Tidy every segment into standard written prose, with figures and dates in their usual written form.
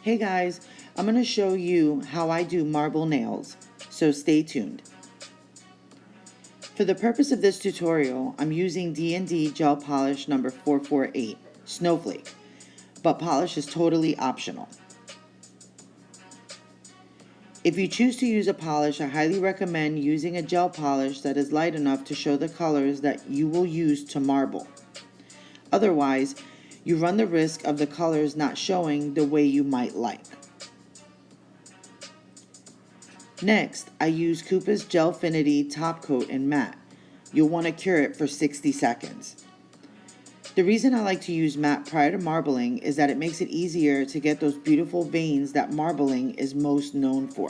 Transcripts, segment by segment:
Hey guys, I'm going to show you how I do marble nails, so stay tuned. For the purpose of this tutorial, I'm using D&D gel polish number 448, Snowflake, but polish is totally optional. If you choose to use a polish, I highly recommend using a gel polish that is light enough to show the colors that you will use to marble. Otherwise, you run the risk of the colors not showing the way you might like. Next, I use Koopa's Gelfinity Top Coat in matte. You'll want to cure it for 60 seconds. The reason I like to use matte prior to marbling is that it makes it easier to get those beautiful veins that marbling is most known for.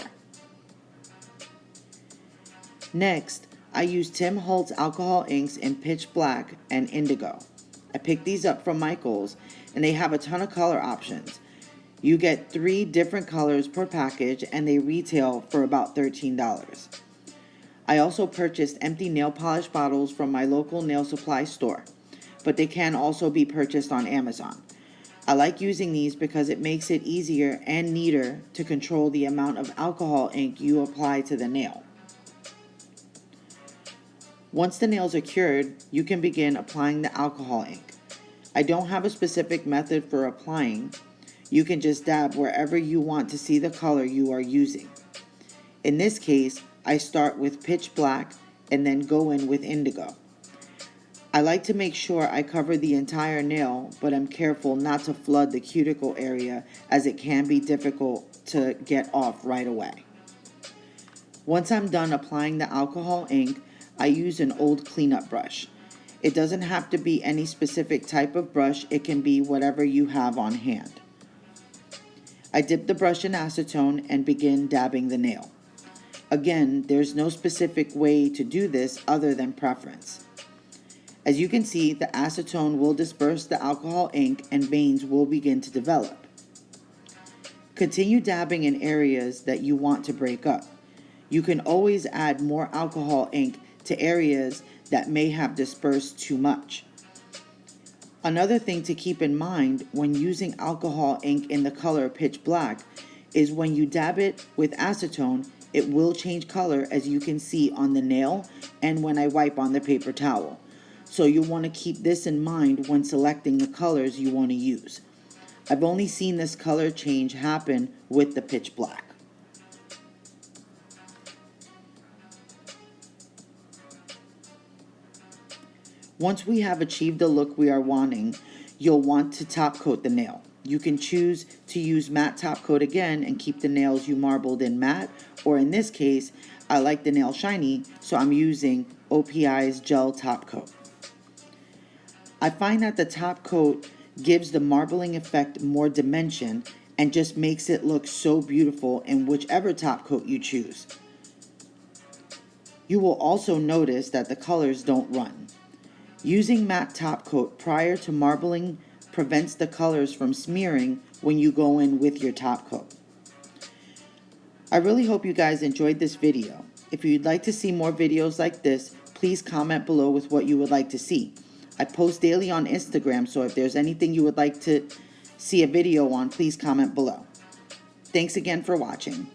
Next, I use Tim Holtz alcohol inks in Pitch Black and Indigo. I picked these up from Michaels and they have a ton of color options. You get 3 different colors per package and they retail for about $13. I also purchased empty nail polish bottles from my local nail supply store, but they can also be purchased on Amazon. I like using these because it makes it easier and neater to control the amount of alcohol ink you apply to the nail. Once the nails are cured, you can begin applying the alcohol ink. I don't have a specific method for applying. You can just dab wherever you want to see the color you are using. In this case, I start with Pitch Black and then go in with Indigo. I like to make sure I cover the entire nail, but I'm careful not to flood the cuticle area as it can be difficult to get off right away. Once I'm done applying the alcohol ink, I use an old cleanup brush. It doesn't have to be any specific type of brush, it can be whatever you have on hand. I dip the brush in acetone and begin dabbing the nail. Again, there's no specific way to do this other than preference. As you can see, the acetone will disperse the alcohol ink and veins will begin to develop. Continue dabbing in areas that you want to break up. You can always add more alcohol ink to areas that may have dispersed too much. Another thing to keep in mind when using alcohol ink in the color Pitch Black is when you dab it with acetone, it will change color as you can see on the nail and when I wipe on the paper towel. So you'll want to keep this in mind when selecting the colors you want to use. I've only seen this color change happen with the Pitch Black. Once we have achieved the look we are wanting, you'll want to top coat the nail. You can choose to use matte top coat again and keep the nails you marbled in matte, or in this case, I like the nail shiny, so I'm using OPI's gel top coat. I find that the top coat gives the marbling effect more dimension and just makes it look so beautiful in whichever top coat you choose. You will also notice that the colors don't run. Using matte top coat prior to marbling prevents the colors from smearing when you go in with your top coat. I really hope you guys enjoyed this video. If you'd like to see more videos like this, please comment below with what you would like to see. I post daily on Instagram, so if there's anything you would like to see a video on, please comment below. Thanks again for watching.